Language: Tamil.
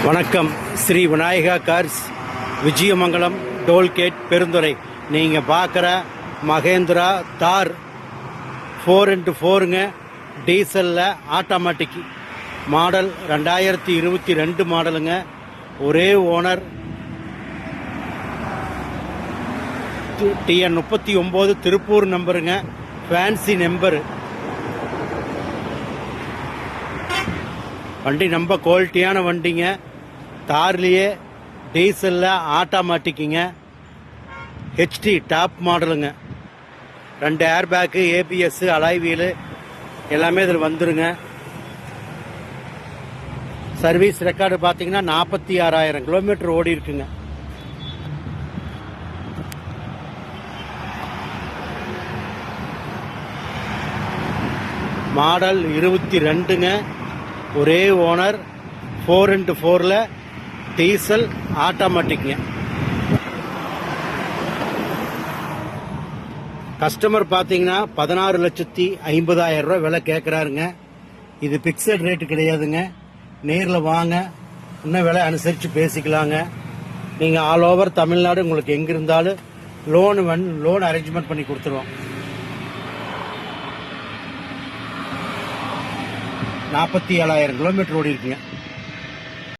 வணக்கம். Shri Vinayaka cars, Vijayamangalam tollgate, Perundurai. நீங்கள் பார்க்குற மகேந்திரா தார் 4x4ங்க, டீசலில் ஆட்டோமேட்டிக் மாடல் 2022 மாடலுங்க. ஒரே ஓனர். TN 39 திருப்பூர் நம்பருங்க, ஃபேன்சி நம்பரு. வண்டி ரொம்ப குவாலிட்டியான வண்டிங்க. தார்லேயே டீசலில் ஆட்டோமேட்டிக்குங்க, ஹெச்டி டாப் மாடலுங்க. 2 air bag, ABS, alloy wheel எல்லாமே இதில் வந்துருங்க. சர்வீஸ் ரெக்கார்டு பார்த்தீங்கன்னா 46,000 கிலோமீட்டர் ஓடி இருக்குங்க. மாடல் 22ங்க. ஒரே ஓனர், 4x4ல் டீசல் ஆட்டோமேட்டிக்ங்க. கஸ்டமர் பார்த்தீங்கன்னா 16,50,000 ரூபா விலை கேட்குறாருங்க. இது பிக்சட் ரேட்டு கிடையாதுங்க. நேரில் வாங்க, இன்னும் விலை அனுசரித்து பேசிக்கலாங்க. நீங்கள் ஆல் ஓவர் தமிழ்நாடு, உங்களுக்கு எங்கே இருந்தாலும் லோன் அரேஞ்ச்மெண்ட் பண்ணி கொடுத்துருவோம். 47,000 கிலோமீட்டர் ஓடி இருக்குங்க.